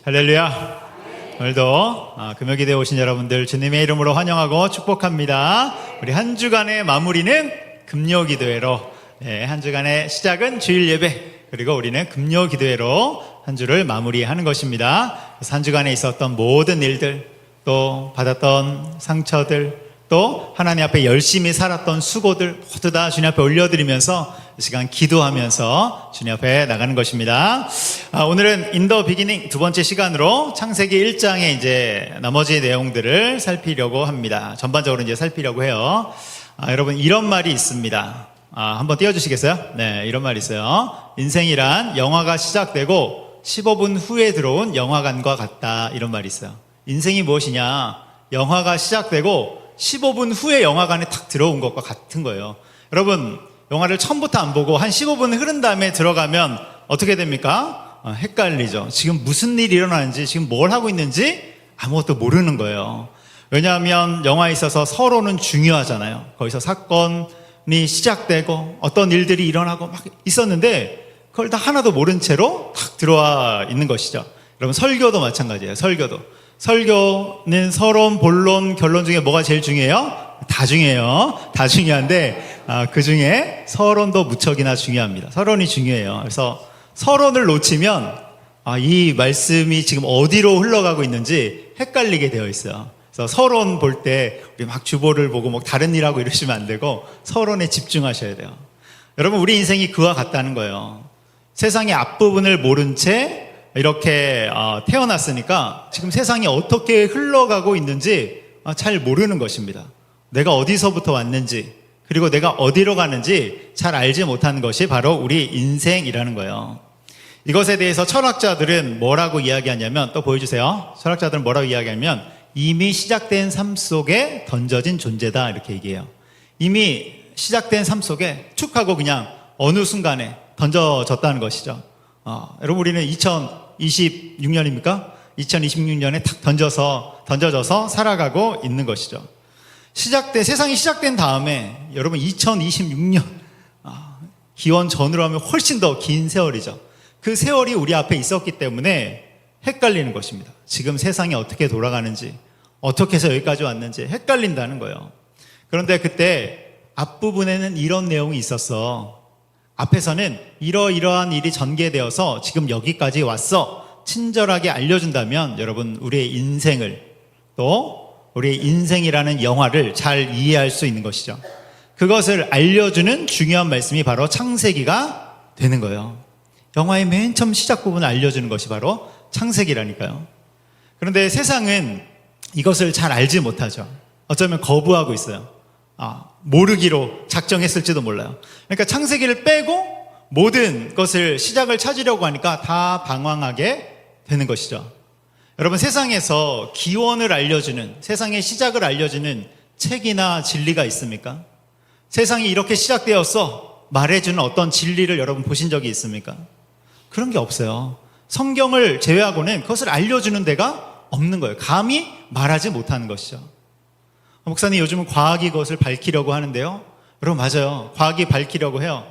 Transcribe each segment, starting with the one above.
할렐루야. 오늘도 금요기대에 오신 여러분들 주님의 이름으로 환영하고 축복합니다. 우리 한 주간의 마무리는 금요기도회로, 한 주간의 시작은 주일 예배, 그리고 우리는 금요기도회로 한 주를 마무리하는 것입니다. 그래서 한 주간에 있었던 모든 일들, 또 받았던 상처들, 또 하나님 앞에 열심히 살았던 수고들 모두 다 주님 앞에 올려드리면서 이 시간 기도하면서 주님 앞에 나가는 것입니다. 오늘은 인더 비기닝 두 번째 시간으로 창세기 1장의 이제 나머지 내용들을 살피려고 합니다. 전반적으로 이제 살피려고 해요. 여러분, 이런 말이 있습니다. 한번 띄워주시겠어요? 네, 이런 말이 있어요. 인생이란 영화가 시작되고 15분 후에 들어온 영화관과 같다, 이런 말이 있어요. 인생이 무엇이냐? 영화가 시작되고 15분 후에 영화관에 탁 들어온 것과 같은 거예요. 여러분, 영화를 처음부터 안 보고 한 15분 흐른 다음에 들어가면 어떻게 됩니까? 헷갈리죠. 지금 무슨 일이 일어나는지, 지금 뭘 하고 있는지 아무것도 모르는 거예요. 왜냐하면 영화에 있어서 서로는 중요하잖아요. 거기서 사건이 시작되고 어떤 일들이 일어나고 막 있었는데 그걸 다 하나도 모른 채로 탁 들어와 있는 것이죠. 여러분, 설교도 마찬가지예요. 설교는 서론, 본론, 결론 중에 뭐가 제일 중요해요? 다 중요해요. 다 중요한데 그 중에 서론도 무척이나 중요합니다. 서론이 중요해요. 그래서 서론을 놓치면 이 말씀이 지금 어디로 흘러가고 있는지 헷갈리게 되어 있어요. 그래서 서론 볼 때 우리 막 주보를 보고 뭐 다른 일하고 이러시면 안 되고 서론에 집중하셔야 돼요. 여러분, 우리 인생이 그와 같다는 거예요. 세상의 앞부분을 모른 채 이렇게 태어났으니까 지금 세상이 어떻게 흘러가고 있는지 잘 모르는 것입니다. 내가 어디서부터 왔는지, 그리고 내가 어디로 가는지 잘 알지 못하는 것이 바로 우리 인생이라는 거예요. 이것에 대해서 철학자들은 뭐라고 이야기하냐면, 또 보여주세요. 철학자들은 뭐라고 이야기하냐면 이미 시작된 삶 속에 던져진 존재다, 이렇게 얘기해요. 이미 시작된 삶 속에 툭 하고 그냥 어느 순간에 던져졌다는 것이죠. 여러분, 우리는 2026년입니까? 2026년에 탁 던져져서 살아가고 있는 것이죠. 세상이 시작된 다음에, 여러분, 2026년, 기원 전으로 하면 훨씬 더 긴 세월이죠. 그 세월이 우리 앞에 있었기 때문에 헷갈리는 것입니다. 지금 세상이 어떻게 돌아가는지, 어떻게 해서 여기까지 왔는지 헷갈린다는 거예요. 그런데 그때 앞부분에는 이런 내용이 있었어. 앞에서는 이러이러한 일이 전개되어서 지금 여기까지 왔어, 친절하게 알려준다면 여러분, 우리의 인생을, 또 우리의 인생이라는 영화를 잘 이해할 수 있는 것이죠. 그것을 알려주는 중요한 말씀이 바로 창세기가 되는 거예요. 영화의 맨 처음 시작 부분을 알려주는 것이 바로 창세기라니까요. 그런데 세상은 이것을 잘 알지 못하죠. 어쩌면 거부하고 있어요. 모르기로 작정했을지도 몰라요. 그러니까 창세기를 빼고 모든 것을 시작을 찾으려고 하니까 다 방황하게 되는 것이죠. 여러분, 세상에서 기원을 알려주는, 세상의 시작을 알려주는 책이나 진리가 있습니까? 세상이 이렇게 시작되었어 말해주는 어떤 진리를 여러분 보신 적이 있습니까? 그런 게 없어요. 성경을 제외하고는 그것을 알려주는 데가 없는 거예요. 감히 말하지 못하는 것이죠. 목사님, 요즘은 과학이 그것을 밝히려고 하는데요. 여러분, 맞아요. 과학이 밝히려고 해요.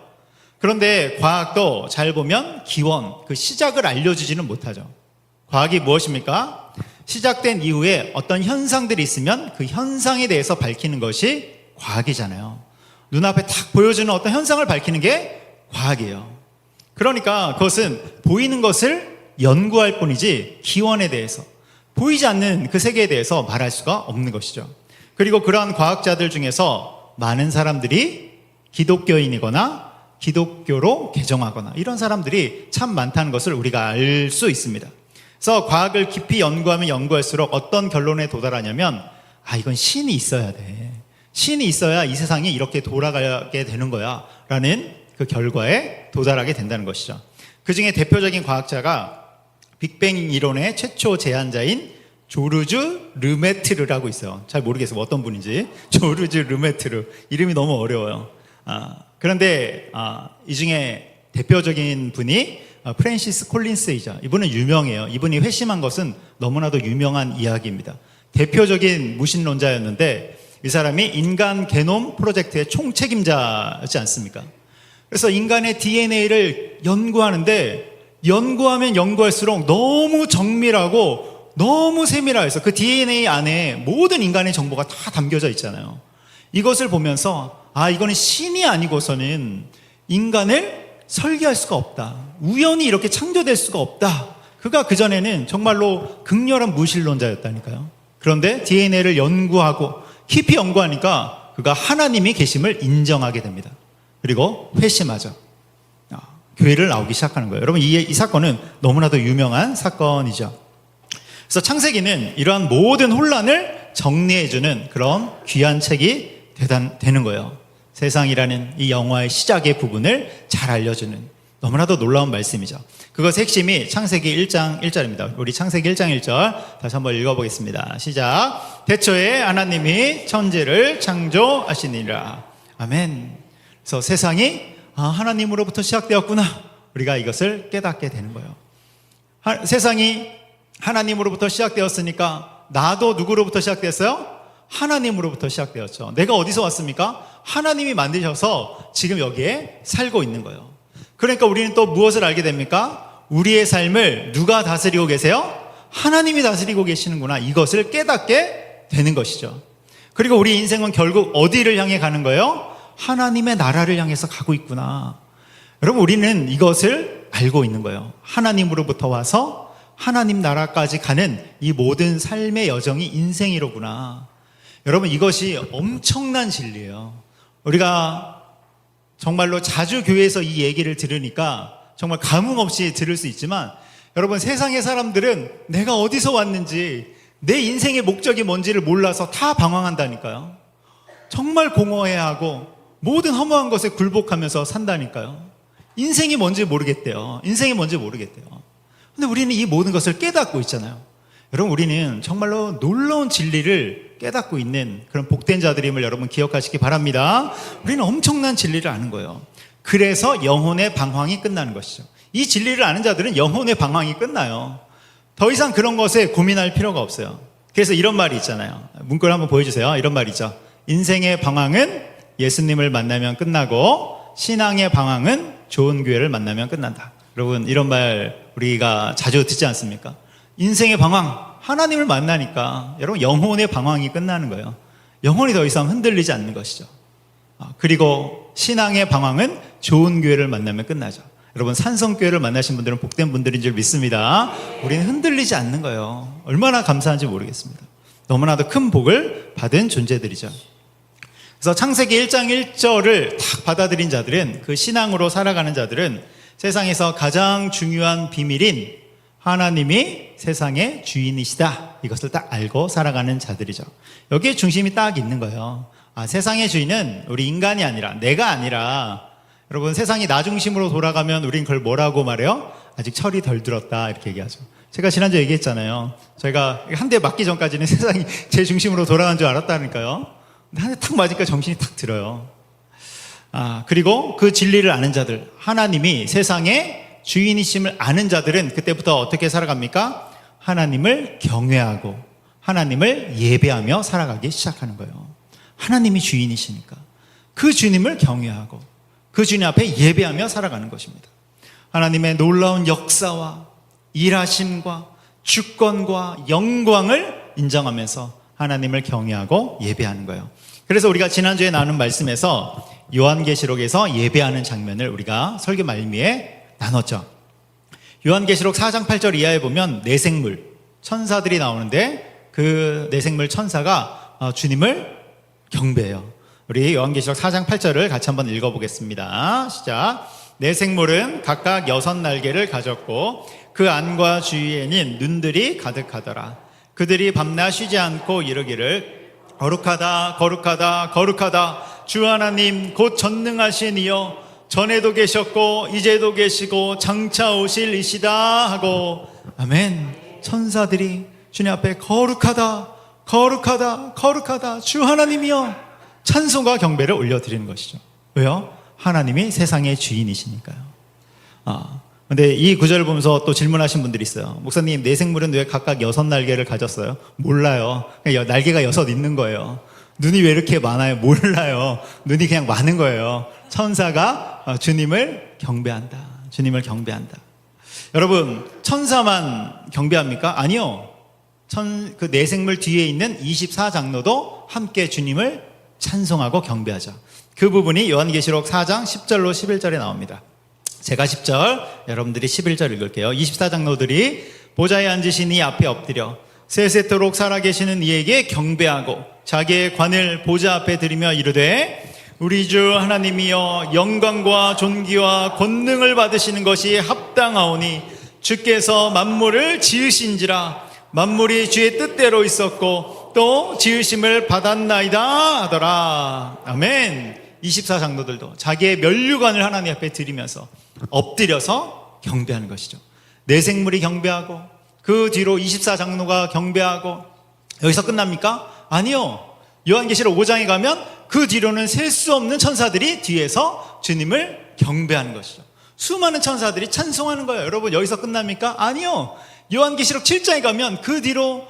그런데 과학도 잘 보면 기원, 그 시작을 알려주지는 못하죠. 과학이 무엇입니까? 시작된 이후에 어떤 현상들이 있으면 그 현상에 대해서 밝히는 것이 과학이잖아요. 눈앞에 탁 보여주는 어떤 현상을 밝히는 게 과학이에요. 그러니까 그것은 보이는 것을 연구할 뿐이지 기원에 대해서, 보이지 않는 그 세계에 대해서 말할 수가 없는 것이죠. 그리고 그러한 과학자들 중에서 많은 사람들이 기독교인이거나 기독교로 개종하거나 이런 사람들이 참 많다는 것을 우리가 알 수 있습니다. 그래서 과학을 깊이 연구하면 연구할수록 어떤 결론에 도달하냐면, 이건 신이 있어야 돼. 신이 있어야 이 세상이 이렇게 돌아가게 되는 거야 라는 그 결과에 도달하게 된다는 것이죠. 그 중에 대표적인 과학자가 빅뱅 이론의 최초 제안자인 조르주 르메트르라고 있어요. 잘 모르겠어요, 어떤 분인지. 조르주 르메트르, 이름이 너무 어려워요. 그런데 이 중에 대표적인 분이 프랜시스 콜린스이자, 이분은 유명해요. 이분이 회심한 것은 너무나도 유명한 이야기입니다. 대표적인 무신론자였는데 이 사람이 인간 게놈 프로젝트의 총책임자였지 않습니까? 그래서 인간의 DNA를 연구하는데 연구하면 연구할수록 너무 정밀하고 너무 세밀화해서 그 DNA 안에 모든 인간의 정보가 다 담겨져 있잖아요. 이것을 보면서 이거는 신이 아니고서는 인간을 설계할 수가 없다. 우연히 이렇게 창조될 수가 없다. 그가 그전에는 정말로 극렬한 무신론자였다니까요. 그런데 DNA를 연구하고 깊이 연구하니까 그가 하나님이 계심을 인정하게 됩니다. 그리고 회심하죠. 교회를 나오기 시작하는 거예요. 여러분, 이 사건은 너무나도 유명한 사건이죠. 그래서 창세기는 이러한 모든 혼란을 정리해주는 그런 귀한 책이 되는 거예요. 세상이라는 이 영화의 시작의 부분을 잘 알려주는 너무나도 놀라운 말씀이죠. 그것의 핵심이 창세기 1장 1절입니다. 우리 창세기 1장 1절 다시 한번 읽어보겠습니다. 시작. 태초에 하나님이 천지를 창조하시니라. 아멘. 그래서 세상이 하나님으로부터 시작되었구나. 우리가 이것을 깨닫게 되는 거예요. 세상이 하나님으로부터 시작되었으니까 나도 누구로부터 시작됐어요? 하나님으로부터 시작되었죠. 내가 어디서 왔습니까? 하나님이 만드셔서 지금 여기에 살고 있는 거예요. 그러니까 우리는 또 무엇을 알게 됩니까? 우리의 삶을 누가 다스리고 계세요? 하나님이 다스리고 계시는구나. 이것을 깨닫게 되는 것이죠. 그리고 우리 인생은 결국 어디를 향해 가는 거예요? 하나님의 나라를 향해서 가고 있구나. 여러분, 우리는 이것을 알고 있는 거예요. 하나님으로부터 와서 하나님 나라까지 가는 이 모든 삶의 여정이 인생이로구나. 여러분, 이것이 엄청난 진리예요. 우리가 정말로 자주 교회에서 이 얘기를 들으니까 정말 감흥 없이 들을 수 있지만, 여러분, 세상의 사람들은 내가 어디서 왔는지, 내 인생의 목적이 뭔지를 몰라서 다 방황한다니까요. 정말 공허해하고 모든 허무한 것에 굴복하면서 산다니까요. 인생이 뭔지 모르겠대요. 인생이 뭔지 모르겠대요. 근데 우리는 이 모든 것을 깨닫고 있잖아요. 여러분, 우리는 정말로 놀라운 진리를 깨닫고 있는 그런 복된 자들임을 여러분 기억하시기 바랍니다. 우리는 엄청난 진리를 아는 거예요. 그래서 영혼의 방황이 끝나는 것이죠. 이 진리를 아는 자들은 영혼의 방황이 끝나요. 더 이상 그런 것에 고민할 필요가 없어요. 그래서 이런 말이 있잖아요. 문구를 한번 보여주세요. 이런 말이 있죠. 인생의 방황은 예수님을 만나면 끝나고 신앙의 방황은 좋은 교회를 만나면 끝난다. 여러분, 이런 말 우리가 자주 듣지 않습니까? 인생의 방황, 하나님을 만나니까 여러분 영혼의 방황이 끝나는 거예요. 영혼이 더 이상 흔들리지 않는 것이죠. 그리고 신앙의 방황은 좋은 교회를 만나면 끝나죠. 여러분, 산성교회를 만나신 분들은 복된 분들인 줄 믿습니다. 우리는 흔들리지 않는 거예요. 얼마나 감사한지 모르겠습니다. 너무나도 큰 복을 받은 존재들이죠. 그래서 창세기 1장 1절을 딱 받아들인 자들은, 그 신앙으로 살아가는 자들은 세상에서 가장 중요한 비밀인 하나님이 세상의 주인이시다, 이것을 딱 알고 살아가는 자들이죠. 여기에 중심이 딱 있는 거예요. 세상의 주인은 우리 인간이 아니라, 내가 아니라, 여러분, 세상이 나 중심으로 돌아가면 우린 그걸 뭐라고 말해요? 아직 철이 덜 들었다, 이렇게 얘기하죠. 제가 지난주에 얘기했잖아요. 저희가 한 대 맞기 전까지는 세상이 제 중심으로 돌아간 줄 알았다니까요. 한 대 탁 맞으니까 정신이 탁 들어요. 그리고 그 진리를 아는 자들, 하나님이 세상의 주인이심을 아는 자들은 그때부터 어떻게 살아갑니까? 하나님을 경외하고 하나님을 예배하며 살아가기 시작하는 거예요. 하나님이 주인이시니까 그 주님을 경외하고 그 주님 앞에 예배하며 살아가는 것입니다. 하나님의 놀라운 역사와 일하심과 주권과 영광을 인정하면서 하나님을 경외하고 예배하는 거예요. 그래서 우리가 지난주에 나눈 말씀에서 요한계시록에서 예배하는 장면을 우리가 설교 말미에 나눴죠. 요한계시록 4장 8절 이하에 보면 내생물, 천사들이 나오는데 그 내생물 천사가 주님을 경배해요. 우리 요한계시록 4장 8절을 같이 한번 읽어보겠습니다. 시작. 내생물은 각각 6날개를 가졌고 그 안과 주위에는 눈들이 가득하더라. 그들이 밤낮 쉬지 않고 이르기를 거룩하다 거룩하다 거룩하다 주 하나님 곧 전능하신 이여, 전에도 계셨고 이제도 계시고 장차 오실 이시다 하고, 아멘. 천사들이 주님 앞에 거룩하다 거룩하다 거룩하다 주 하나님이여 찬송과 경배를 올려드리는 것이죠. 왜요? 하나님이 세상의 주인이시니까요. 근데 이 구절을 보면서 또 질문하신 분들이 있어요. 목사님, 내생물은 왜 각각 6날개를 가졌어요? 몰라요. 그냥 날개가 6 있는 거예요. 눈이 왜 이렇게 많아요? 몰라요. 눈이 그냥 많은 거예요. 천사가 주님을 경배한다. 주님을 경배한다. 여러분, 천사만 경배합니까? 아니요. 그 내생물 뒤에 있는 24장로도 함께 주님을 찬송하고 경배하죠. 그 부분이 요한계시록 4장 10절로 11절에 나옵니다. 제가 10절, 여러분들이 11절 읽을게요. 24장로들이 보좌에 앉으신 이 앞에 엎드려 세세토록 살아계시는 이에게 경배하고 자기의 관을 보좌 앞에 드리며 이르되 우리 주 하나님이여 영광과 존귀와 권능을 받으시는 것이 합당하오니 주께서 만물을 지으신지라 만물이 주의 뜻대로 있었고 또 지으심을 받았나이다 하더라. 아멘. 24장로들도 자기의 면류관을 하나님 앞에 드리면서 엎드려서 경배하는 것이죠. 내생물이 경배하고 그 뒤로 24장로가 경배하고 여기서 끝납니까? 아니요. 요한계시록 5장에 가면 그 뒤로는 셀 수 없는 천사들이 뒤에서 주님을 경배하는 것이죠. 수많은 천사들이 찬송하는 거예요. 여러분, 여기서 끝납니까? 아니요. 요한계시록 7장에 가면 그 뒤로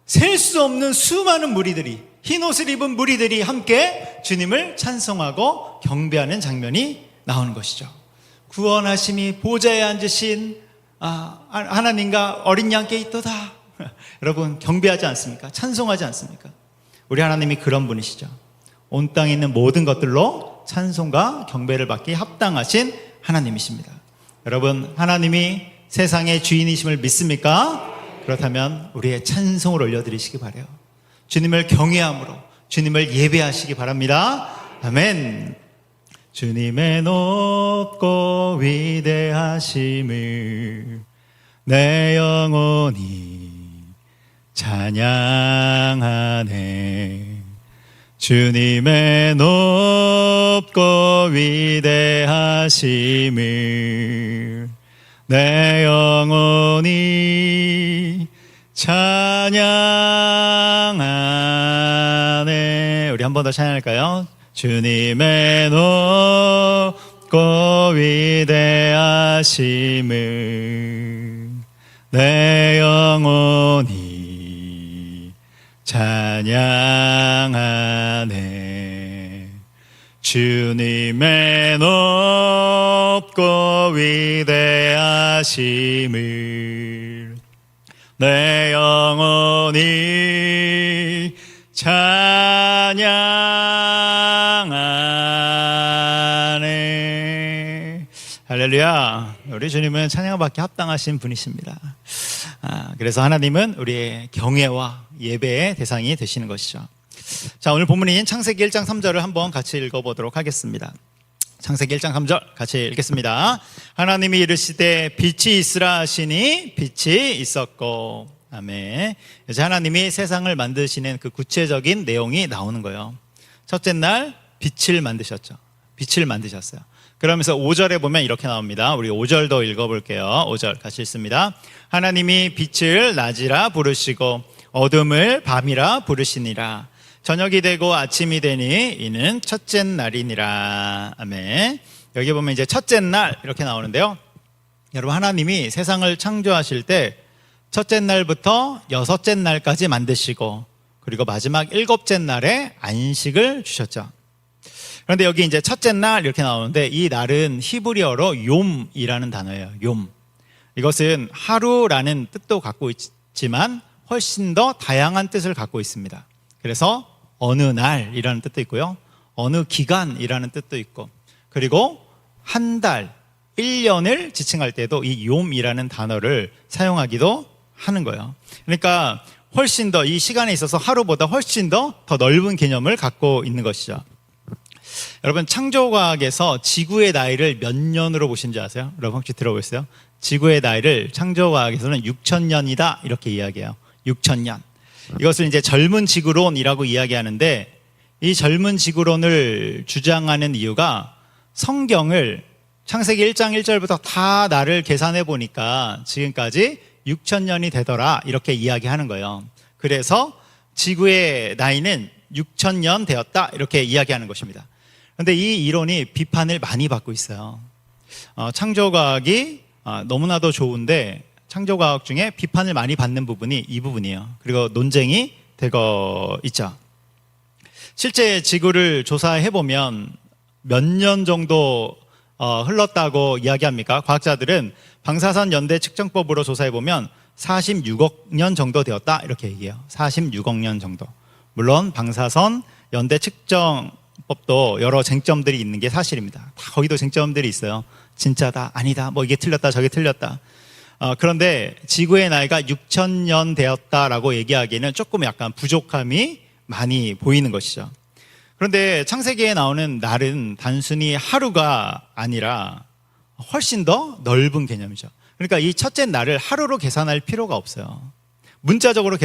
셀 수 없는 수많은 무리들이, 흰옷을 입은 무리들이 함께 주님을 찬송하고 경배하는 장면이 나오는 것이죠. 구원하심이 보좌에 앉으신 하나님과 어린 양께 있도다. 여러분, 경배하지 않습니까? 찬송하지 않습니까? 우리 하나님이 그런 분이시죠. 온 땅에 있는 모든 것들로 찬송과 경배를 받기 합당하신 하나님이십니다. 여러분, 하나님이 세상의 주인이심을 믿습니까? 그렇다면 우리의 찬송을 올려드리시기 바라요. 주님을 경외함으로 주님을 예배하시기 바랍니다. 아멘. 주님의 높고 위대하심을 내 영혼이 찬양하네. 주님의 높고 위대하심을 내 영혼이 찬양하네. 우리 한 번 더 찬양할까요? 주님의 높고 위대하심을 내 영혼이 찬양하네. 주님의 높고 위대하심을 내 영혼이 찬양하네. 할렐루야. 우리 주님은 찬양받기 합당하신 분이십니다. 그래서 하나님은 우리의 경외와 예배의 대상이 되시는 것이죠. 자, 오늘 본문인 창세기 1장 3절을 한번 같이 읽어보도록 하겠습니다. 창세기 1장 3절 같이 읽겠습니다. 하나님이 이르시되 빛이 있으라 하시니 빛이 있었고. 아멘. 이제 하나님이 세상을 만드시는 그 구체적인 내용이 나오는 거예요. 첫째 날 빛을 만드셨죠. 빛을 만드셨어요. 그러면서 5절에 보면 이렇게 나옵니다. 우리 5절도 읽어볼게요. 5절 같이 읽습니다. 하나님이 빛을 낮이라 부르시고 어둠을 밤이라 부르시니라. 저녁이 되고 아침이 되니 이는 첫째 날이니라. 아멘. 여기 보면 이제 첫째 날 이렇게 나오는데요. 여러분, 하나님이 세상을 창조하실 때 첫째 날부터 여섯째 날까지 만드시고 그리고 마지막 일곱째 날에 안식을 주셨죠. 그런데 여기 이제 첫째 날 이렇게 나오는데 이 날은 히브리어로 욤이라는 단어예요. 욤. 이것은 하루라는 뜻도 갖고 있지만 훨씬 더 다양한 뜻을 갖고 있습니다. 그래서 어느 날이라는 뜻도 있고요. 어느 기간이라는 뜻도 있고 그리고 한 달, 1년을 지칭할 때도 이 욤이라는 단어를 사용하기도 하는 거예요. 그러니까 훨씬 더 이 시간에 있어서 하루보다 훨씬 더 넓은 개념을 갖고 있는 것이죠. 여러분, 창조과학에서 지구의 나이를 몇 년으로 보신지 아세요? 여러분 혹시 들어보셨어요? 지구의 나이를 창조과학에서는 6,000년이다 이렇게 이야기해요. 6,000년. 이것을 이제 젊은 지구론이라고 이야기하는데 이 젊은 지구론을 주장하는 이유가 성경을 창세기 1장 1절부터 다 날을 계산해 보니까 지금까지 6,000년이 되더라 이렇게 이야기하는 거예요. 그래서 지구의 나이는 6,000년 되었다 이렇게 이야기하는 것입니다. 그런데 이 이론이 비판을 많이 받고 있어요. 창조과학이 너무나도 좋은데 창조과학 중에 비판을 많이 받는 부분이 이 부분이에요. 그리고 논쟁이 되고 있죠. 실제 지구를 조사해 보면 몇 년 정도 흘렀다고 이야기합니까? 과학자들은 방사선 연대 측정법으로 조사해보면 46억 년 정도 되었다 이렇게 얘기해요. 46억 년 정도. 물론 방사선 연대 측정법도 여러 쟁점들이 있는 게 사실입니다. 다 거기도 쟁점들이 있어요. 진짜다, 아니다, 뭐 이게 틀렸다, 저게 틀렸다. 그런데 지구의 나이가 6,000년 되었다라고 얘기하기에는 조금 약간 부족함이 많이 보이는 것이죠. 그런데 창세기에 나오는 날은 단순히 하루가 아니라 훨씬 더 넓은 개념이죠. 그러니까 이 첫째 날을 하루로 계산할 필요가 없어요. 문자적으로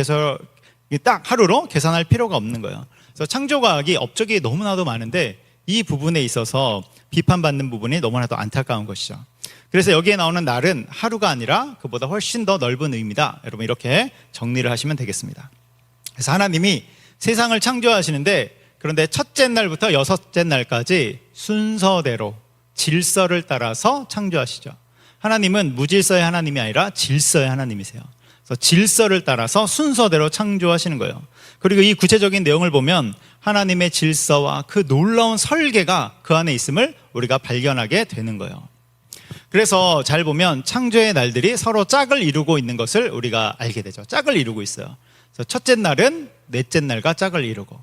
딱 하루로 계산할 필요가 없는 거예요. 그래서 창조과학이 업적이 너무나도 많은데 이 부분에 있어서 비판받는 부분이 너무나도 안타까운 것이죠. 그래서 여기에 나오는 날은 하루가 아니라 그보다 훨씬 더 넓은 의미다. 여러분 이렇게 정리를 하시면 되겠습니다. 그래서 하나님이 세상을 창조하시는데 그런데 첫째 날부터 여섯째 날까지 순서대로 질서를 따라서 창조하시죠. 하나님은 무질서의 하나님이 아니라 질서의 하나님이세요. 그래서 질서를 따라서 순서대로 창조하시는 거예요. 그리고 이 구체적인 내용을 보면 하나님의 질서와 그 놀라운 설계가 그 안에 있음을 우리가 발견하게 되는 거예요. 그래서 잘 보면 창조의 날들이 서로 짝을 이루고 있는 것을 우리가 알게 되죠. 짝을 이루고 있어요. 그래서 첫째 날은 넷째 날과 짝을 이루고,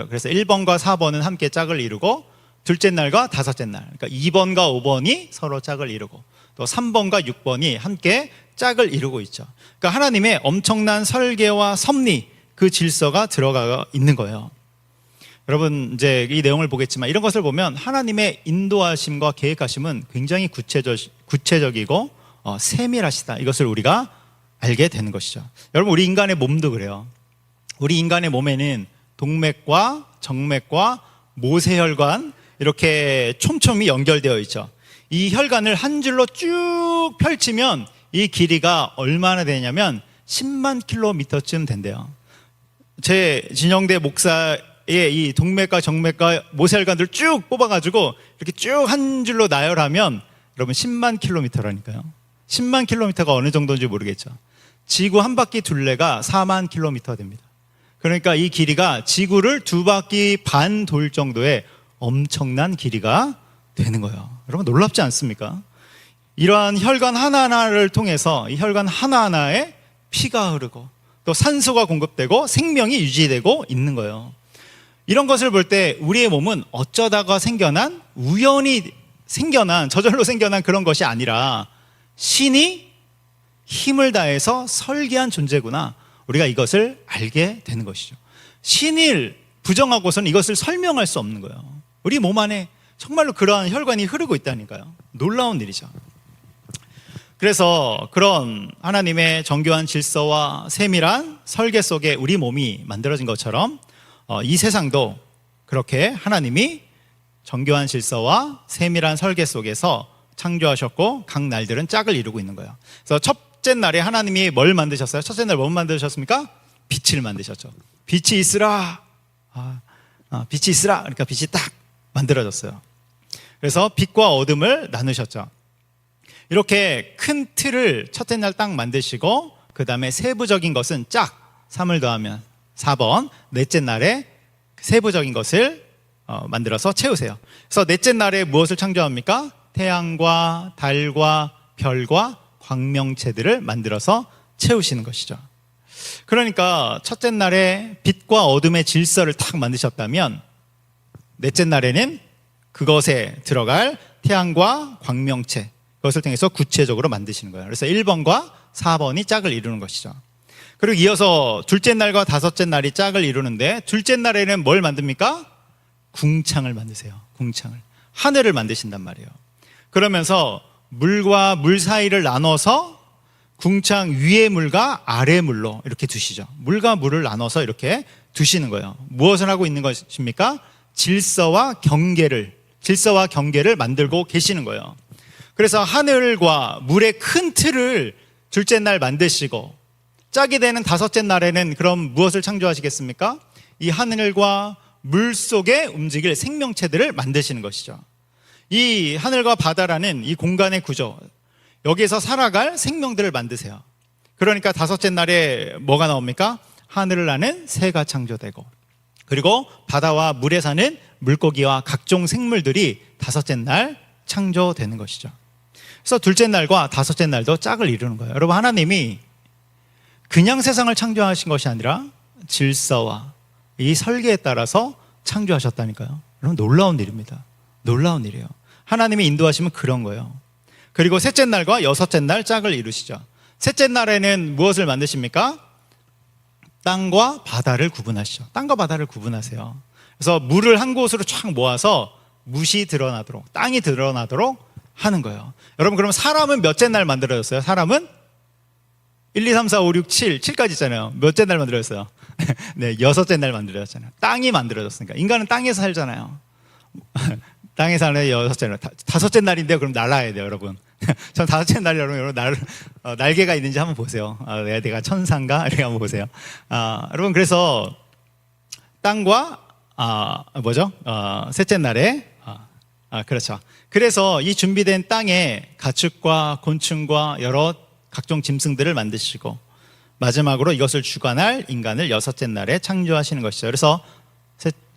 그래서 1번과 4번은 함께 짝을 이루고, 둘째 날과 다섯째 날, 그러니까 2번과 5번이 서로 짝을 이루고, 또 3번과 6번이 함께 짝을 이루고 있죠. 그러니까 하나님의 엄청난 설계와 섭리, 그 질서가 들어가 있는 거예요. 여러분 이제 이 내용을 보겠지만 이런 것을 보면 하나님의 인도하심과 계획하심은 굉장히 구체적이고 세밀하시다. 이것을 우리가 알게 되는 것이죠. 여러분 우리 인간의 몸도 그래요. 우리 인간의 몸에는 동맥과 정맥과 모세혈관 이렇게 촘촘히 연결되어 있죠. 이 혈관을 한 줄로 쭉 펼치면 이 길이가 얼마나 되냐면 10만 킬로미터쯤 된대요. 제 진영대 목사의 이 동맥과 정맥과 모세혈관들을 쭉 뽑아가지고 이렇게 쭉 한 줄로 나열하면 여러분 10만 킬로미터라니까요. 10만 킬로미터가 어느 정도인지 모르겠죠. 지구 한 바퀴 둘레가 4만 킬로미터 됩니다. 그러니까 이 길이가 지구를 2바퀴 반 돌 정도의 엄청난 길이가 되는 거예요. 여러분 놀랍지 않습니까? 이러한 혈관 하나하나를 통해서 이 혈관 하나하나에 피가 흐르고 또 산소가 공급되고 생명이 유지되고 있는 거예요. 이런 것을 볼 때 우리의 몸은 어쩌다가 생겨난, 우연히 생겨난, 저절로 생겨난 그런 것이 아니라 신이 힘을 다해서 설계한 존재구나. 우리가 이것을 알게 되는 것이죠. 신을 부정하고서는 이것을 설명할 수 없는 거예요. 우리 몸 안에 정말로 그러한 혈관이 흐르고 있다니까요. 놀라운 일이죠. 그래서 그런 하나님의 정교한 질서와 세밀한 설계 속에 우리 몸이 만들어진 것처럼 이 세상도 그렇게 하나님이 정교한 질서와 세밀한 설계 속에서 창조하셨고 각 날들은 짝을 이루고 있는 거예요. 그래서 첫째 날에 하나님이 뭘 만드셨어요? 첫째 날 뭘 만드셨습니까? 빛을 만드셨죠. 빛이 있으라. 빛이 있으라. 그러니까 빛이 딱 만들어졌어요. 그래서 빛과 어둠을 나누셨죠. 이렇게 큰 틀을 첫째 날 딱 만드시고 그 다음에 세부적인 것은 짝 3을 더하면 4번 넷째 날에 세부적인 것을 만들어서 채우세요. 그래서 넷째 날에 무엇을 창조합니까? 태양과 달과 별과 광명체들을 만들어서 채우시는 것이죠. 그러니까 첫째 날에 빛과 어둠의 질서를 딱 만드셨다면 넷째 날에는 그것에 들어갈 태양과 광명체, 그것을 통해서 구체적으로 만드시는 거예요. 그래서 1번과 4번이 짝을 이루는 것이죠. 그리고 이어서 둘째 날과 다섯째 날이 짝을 이루는데 둘째 날에는 뭘 만듭니까? 궁창을 만드세요. 궁창을. 하늘을 만드신단 말이에요. 그러면서 물과 물 사이를 나눠서 궁창 위의 물과 아래 물로 이렇게 두시죠. 물과 물을 나눠서 이렇게 두시는 거예요. 무엇을 하고 있는 것입니까? 질서와 경계를 만들고 계시는 거예요. 그래서 하늘과 물의 큰 틀을 둘째 날 만드시고 짝이 되는 다섯째 날에는 그럼 무엇을 창조하시겠습니까? 이 하늘과 물 속에 움직일 생명체들을 만드시는 것이죠. 이 하늘과 바다라는 이 공간의 구조, 여기에서 살아갈 생명들을 만드세요. 그러니까 다섯째 날에 뭐가 나옵니까? 하늘을 나는 새가 창조되고, 그리고 바다와 물에 사는 물고기와 각종 생물들이 다섯째 날 창조되는 것이죠. 그래서 둘째 날과 다섯째 날도 짝을 이루는 거예요. 여러분, 하나님이 그냥 세상을 창조하신 것이 아니라 질서와 이 설계에 따라서 창조하셨다니까요. 여러분, 놀라운 일입니다. 놀라운 일이에요. 하나님이 인도하시면 그런 거예요. 그리고 셋째 날과 여섯째 날 짝을 이루시죠. 셋째 날에는 무엇을 만드십니까? 땅과 바다를 구분하시죠. 땅과 바다를 구분하세요. 그래서 물을 한 곳으로 쫙 모아서 뭇이 드러나도록, 땅이 드러나도록 하는 거예요. 여러분, 그럼 사람은 몇째 날 만들어졌어요? 사람은 1, 2, 3, 4, 5, 6, 7까지 있잖아요. 몇째 날 만들어졌어요? 네, 여섯째 날 만들어졌잖아요. 땅이 만들어졌으니까. 인간은 땅에서 살잖아요. 땅에서 사는 여섯째 날. 다섯째 날인데요. 그럼 날아야 돼요, 여러분. 전 다섯째 날, 여러분, 날개가 있는지 한번 보세요. 내가 천사인가? 이렇게 한번 보세요. 여러분, 그래서 땅과, 셋째 날에, 그렇죠. 그래서 이 준비된 땅에 가축과 곤충과 여러 각종 짐승들을 만드시고, 마지막으로 이것을 주관할 인간을 여섯째 날에 창조하시는 것이죠. 그래서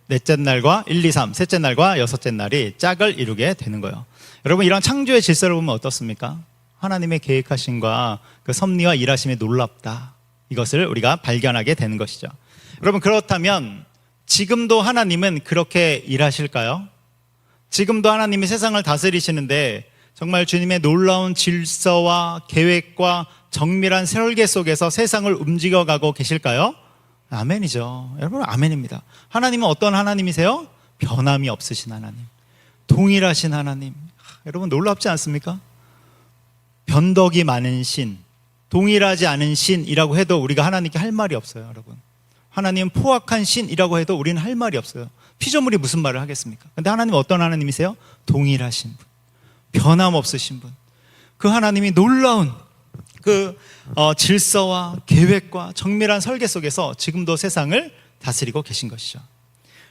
넷째 날과 1, 2, 3, 셋째 날과 여섯째 날이 짝을 이루게 되는 거예요. 여러분, 이런 창조의 질서를 보면 어떻습니까? 하나님의 계획하심과 그 섭리와 일하심이 놀랍다. 이것을 우리가 발견하게 되는 것이죠. 여러분, 그렇다면 지금도 하나님은 그렇게 일하실까요? 지금도 하나님이 세상을 다스리시는데 정말 주님의 놀라운 질서와 계획과 정밀한 설계 속에서 세상을 움직여가고 계실까요? 아멘이죠. 여러분, 아멘입니다. 하나님은 어떤 하나님이세요? 변함이 없으신 하나님, 동일하신 하나님. 여러분, 놀랍지 않습니까? 변덕이 많은 신, 동일하지 않은 신이라고 해도 우리가 하나님께 할 말이 없어요. 여러분, 하나님은 포악한 신이라고 해도 우리는 할 말이 없어요. 피조물이 무슨 말을 하겠습니까? 근데 하나님은 어떤 하나님이세요? 동일하신 분, 변함 없으신 분. 그 하나님이 놀라운 그 질서와 계획과 정밀한 설계 속에서 지금도 세상을 다스리고 계신 것이죠.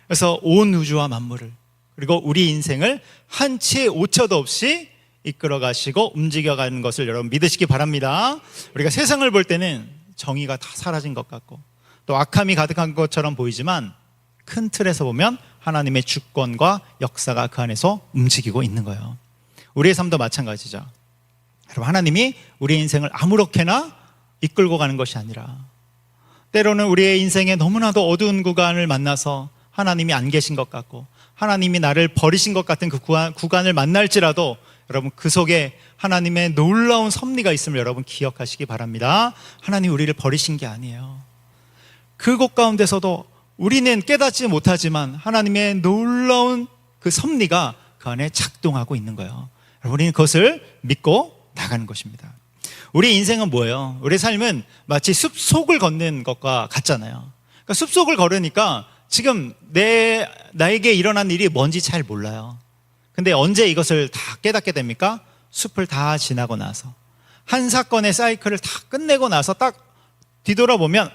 그래서 온 우주와 만물을, 그리고 우리 인생을 한치의 오차도 없이 이끌어 가시고 움직여가는 것을 여러분 믿으시기 바랍니다. 우리가 세상을 볼 때는 정의가 다 사라진 것 같고 또 악함이 가득한 것처럼 보이지만 큰 틀에서 보면 하나님의 주권과 역사가 그 안에서 움직이고 있는 거예요. 우리의 삶도 마찬가지죠. 여러분, 하나님이 우리의 인생을 아무렇게나 이끌고 가는 것이 아니라 때로는 우리의 인생에 너무나도 어두운 구간을 만나서 하나님이 안 계신 것 같고 하나님이 나를 버리신 것 같은 그 구간을 만날지라도 여러분, 그 속에 하나님의 놀라운 섭리가 있음을 여러분 기억하시기 바랍니다. 하나님 우리를 버리신 게 아니에요. 그곳 가운데서도 우리는 깨닫지 못하지만 하나님의 놀라운 그 섭리가 그 안에 작동하고 있는 거예요. 우리는 그것을 믿고 나가는 것입니다. 우리 인생은 뭐예요? 우리 삶은 마치 숲속을 걷는 것과 같잖아요. 그러니까 숲속을 걸으니까 지금 나에게 일어난 일이 뭔지 잘 몰라요. 근데 언제 이것을 다 깨닫게 됩니까? 숲을 다 지나고 나서 한 사건의 사이클을 다 끝내고 나서 딱 뒤돌아보면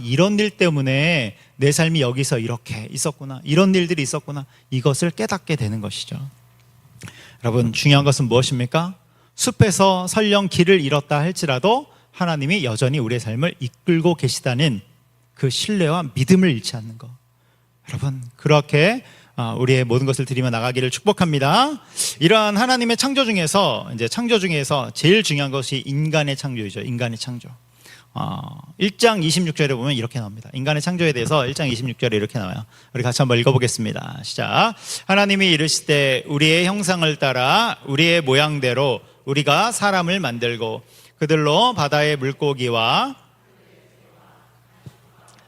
이런 일 때문에 내 삶이 여기서 이렇게 있었구나, 이런 일들이 있었구나, 이것을 깨닫게 되는 것이죠. 여러분, 중요한 것은 무엇입니까? 숲에서 설령 길을 잃었다 할지라도 하나님이 여전히 우리의 삶을 이끌고 계시다는 그 신뢰와 믿음을 잃지 않는 것. 여러분, 그렇게 우리의 모든 것을 드리며 나가기를 축복합니다. 이러한 하나님의 창조 중에서 제일 중요한 것이 인간의 창조이죠. 인간의 창조. 1장 26절에 보면 이렇게 나옵니다. 인간의 창조에 대해서 1장 26절에 이렇게 나와요. 우리 같이 한번 읽어보겠습니다. 시작. 하나님이 이르시되 우리의 형상을 따라 우리의 모양대로 우리가 사람을 만들고 그들로 바다의 물고기와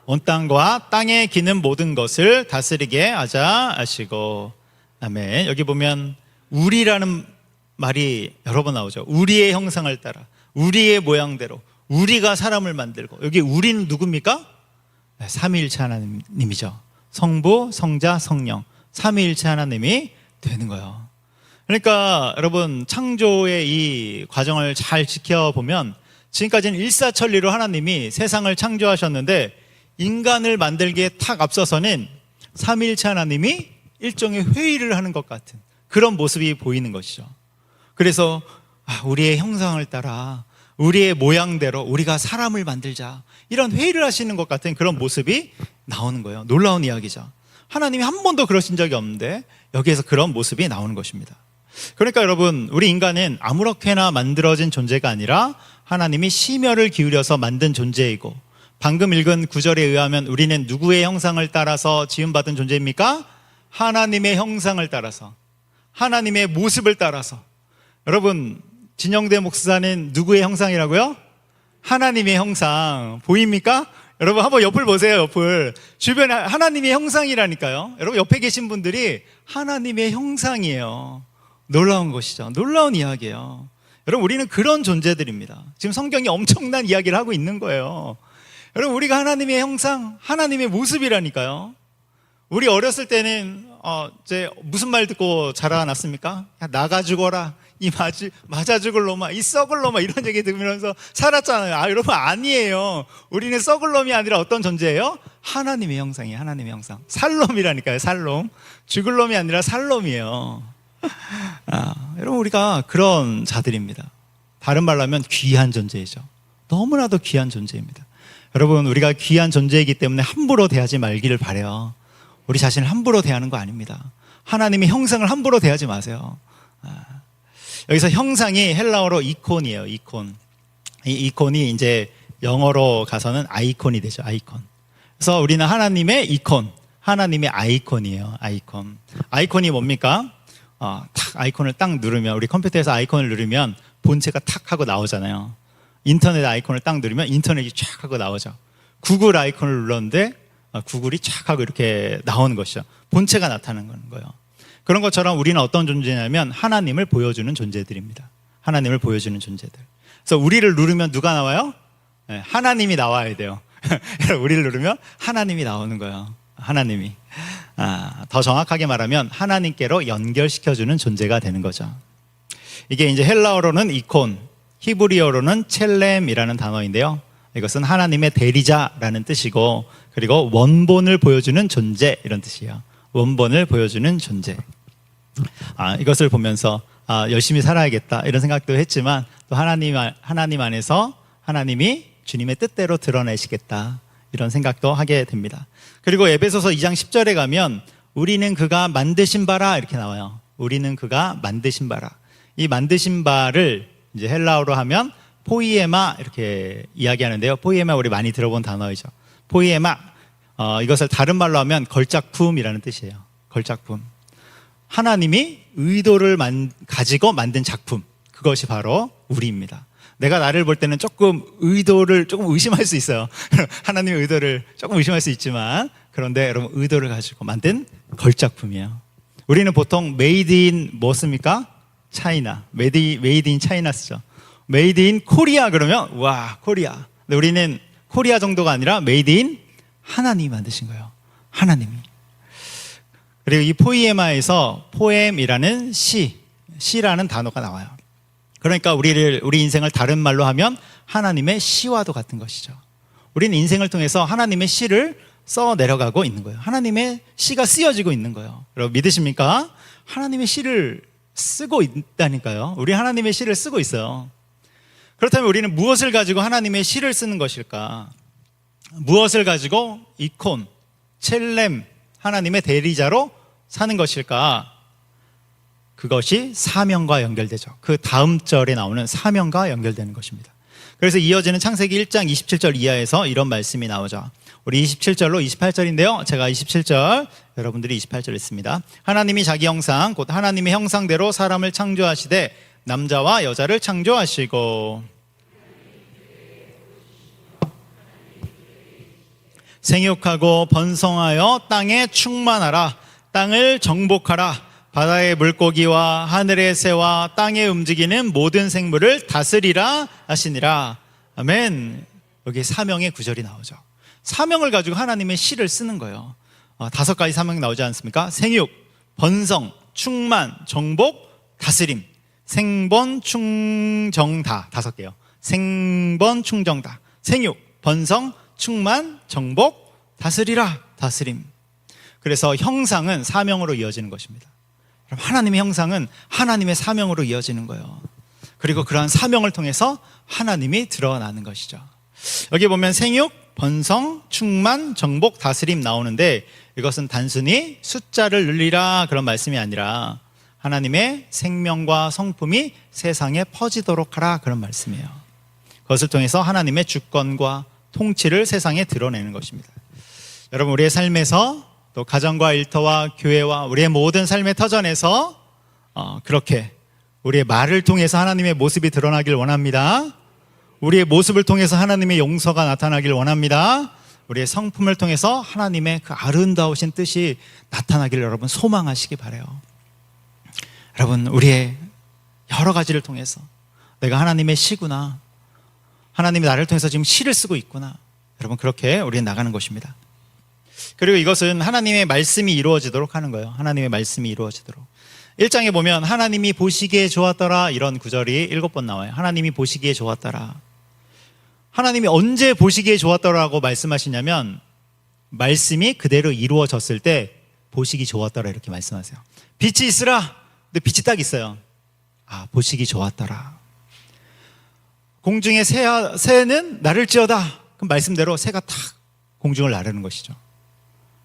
온 땅과 땅에 기는 모든 것을 다스리게 하자 하시고. 아멘. 여기 보면 우리라는 말이 여러 번 나오죠. 우리의 형상을 따라 우리의 모양대로 우리가 사람을 만들고. 여기 우리는 누굽니까? 삼위일체 하나님이죠. 성부, 성자, 성령, 삼위일체 하나님이 되는 거예요. 그러니까 여러분, 창조의 이 과정을 잘 지켜보면 지금까지는 일사천리로 하나님이 세상을 창조하셨는데 인간을 만들기에 탁 앞서서는 삼위일체 하나님이 일종의 회의를 하는 것 같은 그런 모습이 보이는 것이죠. 그래서 우리의 형상을 따라 우리의 모양대로 우리가 사람을 만들자, 이런 회의를 하시는 것 같은 그런 모습이 나오는 거예요. 놀라운 이야기죠. 하나님이 한 번도 그러신 적이 없는데 여기에서 그런 모습이 나오는 것입니다. 그러니까 여러분, 우리 인간은 아무렇게나 만들어진 존재가 아니라 하나님이 심혈을 기울여서 만든 존재이고, 방금 읽은 구절에 의하면 우리는 누구의 형상을 따라서 지음받은 존재입니까? 하나님의 형상을 따라서, 하나님의 모습을 따라서. 여러분, 진영대 목사는 누구의 형상이라고요? 하나님의 형상. 보입니까? 여러분 한번 옆을 보세요. 옆을. 주변에 하나님의 형상이라니까요. 여러분 옆에 계신 분들이 하나님의 형상이에요. 놀라운 것이죠. 놀라운 이야기예요. 여러분 우리는 그런 존재들입니다. 지금 성경이 엄청난 이야기를 하고 있는 거예요. 여러분 우리가 하나님의 형상, 하나님의 모습이라니까요. 우리 어렸을 때는 이제 무슨 말 듣고 자라났습니까? 야, 나가 죽어라, 이 맞아 죽을 놈아, 이 썩을 놈아, 이런 얘기 들으면서 살았잖아요. 여러분 아니에요. 우리는 썩을 놈이 아니라 어떤 존재예요? 하나님의 형상이에요. 하나님의 형상. 살놈이라니까요. 살놈. 죽을 놈이 아니라 살놈이에요. 여러분 우리가 그런 자들입니다. 다른 말로 하면 귀한 존재이죠. 너무나도 귀한 존재입니다. 여러분 우리가 귀한 존재이기 때문에 함부로 대하지 말기를 바라요. 우리 자신을 함부로 대하는 거 아닙니다. 하나님의 형상을 함부로 대하지 마세요. 여기서 형상이 헬라어로 이콘이에요. 이콘. 이 이콘이 이제 영어로 가서는 아이콘이 되죠. 아이콘. 그래서 우리는 하나님의 이콘, 하나님의 아이콘이에요. 아이콘. 아이콘이 뭡니까? 탁 아이콘을 딱 누르면, 우리 컴퓨터에서 아이콘을 누르면 본체가 탁 하고 나오잖아요. 인터넷 아이콘을 딱 누르면 인터넷이 쫙 하고 나오죠. 구글 아이콘을 눌렀는데 구글이 쫙 하고 이렇게 나오는 것이죠. 본체가 나타나는 거예요. 그런 것처럼 우리는 어떤 존재냐면 하나님을 보여주는 존재들입니다. 하나님을 보여주는 존재들. 그래서 우리를 누르면 누가 나와요? 네, 하나님이 나와야 돼요. 우리를 누르면 하나님이 나오는 거예요. 하나님이. 더 정확하게 말하면 하나님께로 연결시켜주는 존재가 되는 거죠. 이게 이제 헬라어로는 이콘, 히브리어로는 첼렘이라는 단어인데요. 이것은 하나님의 대리자라는 뜻이고, 그리고 원본을 보여주는 존재, 이런 뜻이에요. 원본을 보여주는 존재. 이것을 보면서 열심히 살아야겠다 이런 생각도 했지만, 또 하나님 안에서 하나님이 주님의 뜻대로 드러내시겠다 이런 생각도 하게 됩니다. 그리고 에베소서 2장 10절에 가면 우리는 그가 만드신 바라 이렇게 나와요. 우리는 그가 만드신 바라. 이 만드신 바를 이제 헬라어로 하면 포이에마 이렇게 이야기하는데요. 포이에마 우리 많이 들어본 단어이죠. 포이에마, 이것을 다른 말로 하면 걸작품이라는 뜻이에요. 걸작품. 하나님이 의도를 가지고 만든 작품, 그것이 바로 우리입니다. 내가 나를 볼 때는 조금 의도를 조금 의심할 수 있어요. 하나님의 의도를 조금 의심할 수 있지만, 그런데 여러분 의도를 가지고 만든 걸작품이에요. 우리는 보통 made in 뭐 씁니까? 차이나. made in 차이나 쓰죠. made in 코리아 그러면 와 코리아. 근데 우리는 코리아 정도가 아니라 made in 하나님이 만드신 거예요. 하나님이. 그리고 이 포이에마에서 포엠이라는 시라는 단어가 나와요. 그러니까 우리 인생을 다른 말로 하면 하나님의 시와도 같은 것이죠. 우리는 인생을 통해서 하나님의 시를 써 내려가고 있는 거예요. 하나님의 시가 쓰여지고 있는 거예요. 여러분 믿으십니까? 하나님의 시를 쓰고 있다니까요. 우리 하나님의 시를 쓰고 있어요. 그렇다면 우리는 무엇을 가지고 하나님의 시를 쓰는 것일까? 무엇을 가지고 이콘, 첼렘, 하나님의 대리자로 사는 것일까? 그것이 사명과 연결되죠. 그 다음 절에 나오는 사명과 연결되는 것입니다. 그래서 이어지는 창세기 1장 27절 이하에서 이런 말씀이 나오죠. 우리 27절로 28절인데요. 제가 27절, 여러분들이 28절 읽습니다. 하나님이 자기 형상, 곧 하나님의 형상대로 사람을 창조하시되 남자와 여자를 창조하시고 생육하고 번성하여 땅에 충만하라. 땅을 정복하라. 바다의 물고기와 하늘의 새와 땅에 움직이는 모든 생물을 다스리라 하시니라. 아멘. 여기 사명의 구절이 나오죠. 사명을 가지고 하나님의 시를 쓰는 거예요. 5가지 사명이 나오지 않습니까? 생육, 번성, 충만, 정복, 다스림. 생번, 충정다. 5개요. 생번, 충정다. 생육, 번성, 충만, 정복, 다스리라. 다스림. 그래서 형상은 사명으로 이어지는 것입니다. 하나님의 형상은 하나님의 사명으로 이어지는 거예요. 그리고 그러한 사명을 통해서 하나님이 드러나는 것이죠. 여기 보면 생육, 번성, 충만, 정복, 다스림 나오는데 이것은 단순히 숫자를 늘리라 그런 말씀이 아니라 하나님의 생명과 성품이 세상에 퍼지도록 하라, 그런 말씀이에요. 그것을 통해서 하나님의 주권과 통치를 세상에 드러내는 것입니다. 여러분, 우리의 삶에서 또 가정과 일터와 교회와 우리의 모든 삶의 터전에서 그렇게 우리의 말을 통해서 하나님의 모습이 드러나길 원합니다. 우리의 모습을 통해서 하나님의 용서가 나타나길 원합니다. 우리의 성품을 통해서 하나님의 그 아름다우신 뜻이 나타나기를 여러분 소망하시기 바라요. 여러분, 우리의 여러 가지를 통해서 내가 하나님의 시구나, 하나님이 나를 통해서 지금 시를 쓰고 있구나, 여러분 그렇게 우리는 나가는 것입니다. 그리고 이것은 하나님의 말씀이 이루어지도록 하는 거예요. 하나님의 말씀이 이루어지도록. 1장에 보면 하나님이 보시기에 좋았더라, 이런 구절이 7번 나와요. 하나님이 보시기에 좋았더라. 하나님이 언제 보시기에 좋았더라고 말씀하시냐면 말씀이 그대로 이루어졌을 때 보시기 좋았더라, 이렇게 말씀하세요. 빛이 있으라. 근데 빛이 딱 있어요. 보시기 좋았더라. 공중의 새는 나를지어다. 그럼 말씀대로 새가 탁 공중을 나르는 것이죠.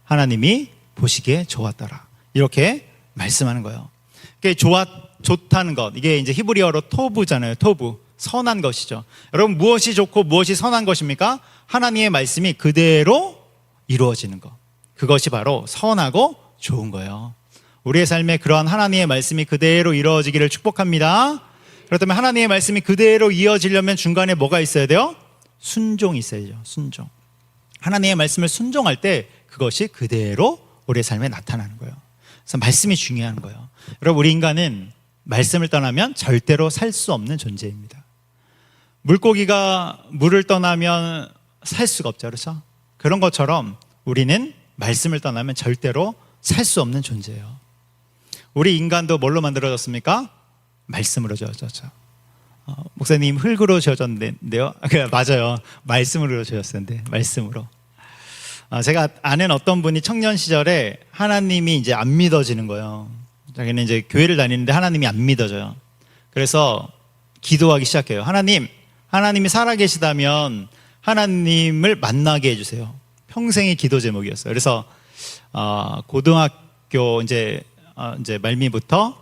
하나님이 보시기에 좋았더라, 이렇게 말씀하는 거예요. 이게 좋다는 것, 이게 이제 히브리어로 토부잖아요. 토부, 선한 것이죠. 여러분, 무엇이 좋고 무엇이 선한 것입니까? 하나님의 말씀이 그대로 이루어지는 것, 그것이 바로 선하고 좋은 거예요. 우리의 삶에 그러한 하나님의 말씀이 그대로 이루어지기를 축복합니다. 그렇다면 하나님의 말씀이 그대로 이어지려면 중간에 뭐가 있어야 돼요? 순종이 있어야죠. 순종. 하나님의 말씀을 순종할 때 그것이 그대로 우리의 삶에 나타나는 거예요. 그래서 말씀이 중요한 거예요. 여러분, 우리 인간은 말씀을 떠나면 절대로 살 수 없는 존재입니다. 물고기가 물을 떠나면 살 수가 없죠, 그렇죠? 그런 것처럼 우리는 말씀을 떠나면 절대로 살 수 없는 존재예요. 우리 인간도 뭘로 만들어졌습니까? 말씀으로 지어졌죠. 목사님, 흙으로 지어졌는데요? 맞아요. 말씀으로 지어졌는데, 말씀으로. 제가 아는 어떤 분이 청년 시절에 하나님이 이제 안 믿어지는 거예요. 자기는 이제 교회를 다니는데 하나님이 안 믿어져요. 그래서 기도하기 시작해요. 하나님이 살아계시다면 하나님을 만나게 해주세요. 평생의 기도 제목이었어요. 그래서 고등학교 이제 말미부터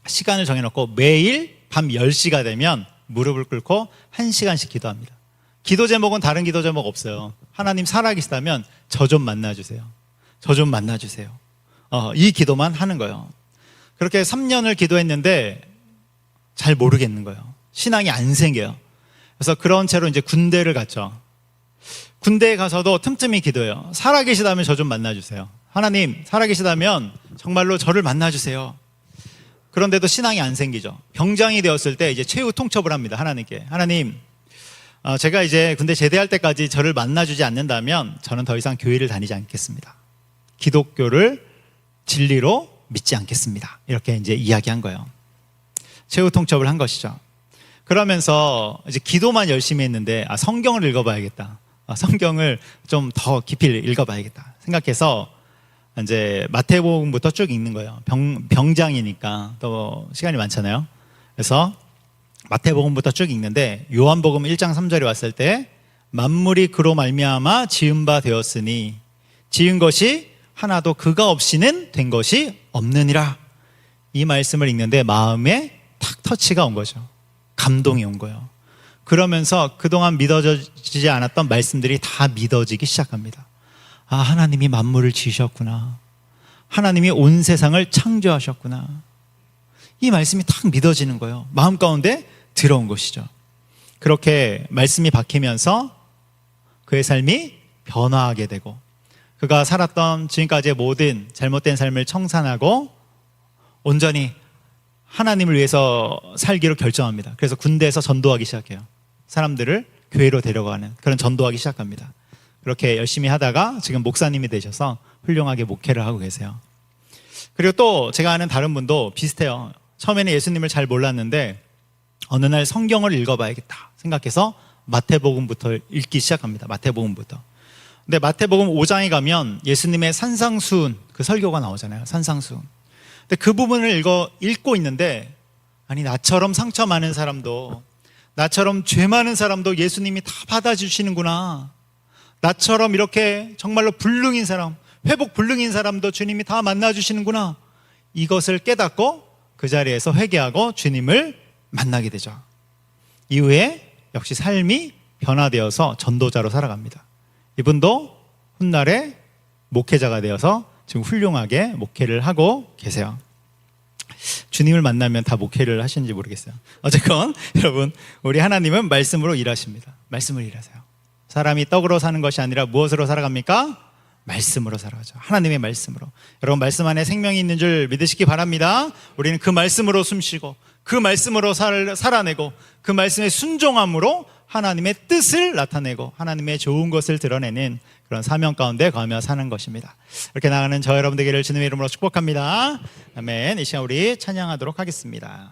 시간을 정해놓고 매일 밤 10시가 되면 무릎을 꿇고 1시간씩 기도합니다. 기도 제목은 다른 기도 제목 없어요. 하나님 살아계시다면 저 좀 만나주세요. 저 좀 만나주세요. 이 기도만 하는 거예요. 그렇게 3년을 기도했는데 잘 모르겠는 거예요. 신앙이 안 생겨요. 그래서 그런 채로 이제 군대를 갔죠. 군대에 가서도 틈틈이 기도해요. 살아계시다면 저 좀 만나주세요. 하나님, 살아계시다면 정말로 저를 만나주세요. 그런데도 신앙이 안 생기죠. 병장이 되었을 때 이제 최후 통첩을 합니다. 하나님께. 하나님, 제가 이제 군대 제대할 때까지 저를 만나주지 않는다면 저는 더 이상 교회를 다니지 않겠습니다. 기독교를 진리로 믿지 않겠습니다. 이렇게 이제 이야기한 거예요. 최후 통첩을 한 것이죠. 그러면서 이제 기도만 열심히 했는데 성경을 읽어봐야겠다. 성경을 좀 더 깊이 읽어봐야겠다 생각해서 이제 마태복음부터 쭉 읽는 거예요. 병장이니까 또 시간이 많잖아요. 그래서 마태복음부터 쭉 읽는데 요한복음 1장 3절에 왔을 때 만물이 그로 말미암아 지은 바 되었으니 지은 것이 하나도 그가 없이는 된 것이 없느니라. 이 말씀을 읽는데 마음에 탁 터치가 온 거죠. 감동이 온 거예요. 그러면서 그동안 믿어지지 않았던 말씀들이 다 믿어지기 시작합니다. 하나님이 만물을 지으셨구나. 하나님이 온 세상을 창조하셨구나. 이 말씀이 탁 믿어지는 거예요. 마음 가운데 들어온 것이죠. 그렇게 말씀이 박히면서 그의 삶이 변화하게 되고 그가 살았던 지금까지의 모든 잘못된 삶을 청산하고 온전히 하나님을 위해서 살기로 결정합니다. 그래서 군대에서 전도하기 시작해요. 사람들을 교회로 데려가는 그런 전도하기 시작합니다. 그렇게 열심히 하다가 지금 목사님이 되셔서 훌륭하게 목회를 하고 계세요. 그리고 또 제가 아는 다른 분도 비슷해요. 처음에는 예수님을 잘 몰랐는데 어느 날 성경을 읽어봐야겠다 생각해서 마태복음부터 읽기 시작합니다. 마태복음부터. 근데 마태복음 5장에 가면 예수님의 산상수훈 그 설교가 나오잖아요. 산상수훈. 근데 그 부분을 읽고 있는데 아니 나처럼 상처 많은 사람도 나처럼 죄 많은 사람도 예수님이 다 받아주시는구나. 나처럼 이렇게 정말로 불능인 사람, 회복 불능인 사람도 주님이 다 만나주시는구나. 이것을 깨닫고 그 자리에서 회개하고 주님을 만나게 되죠. 이후에 역시 삶이 변화되어서 전도자로 살아갑니다. 이분도 훗날에 목회자가 되어서 지금 훌륭하게 목회를 하고 계세요. 주님을 만나면 다 목회를 하시는지 모르겠어요. 어쨌건 여러분, 우리 하나님은 말씀으로 일하십니다. 말씀을 일하세요. 사람이 떡으로 사는 것이 아니라 무엇으로 살아갑니까? 말씀으로 살아가죠. 하나님의 말씀으로. 여러분, 말씀 안에 생명이 있는 줄 믿으시기 바랍니다. 우리는 그 말씀으로 숨쉬고 그 말씀으로 살아내고 그 말씀의 순종함으로 하나님의 뜻을 나타내고 하나님의 좋은 것을 드러내는 그런 사명 가운데 거하며 사는 것입니다. 이렇게 나가는 저 여러분 되기를 주님의 이름으로 축복합니다. 아멘. 이 시간 우리 찬양하도록 하겠습니다.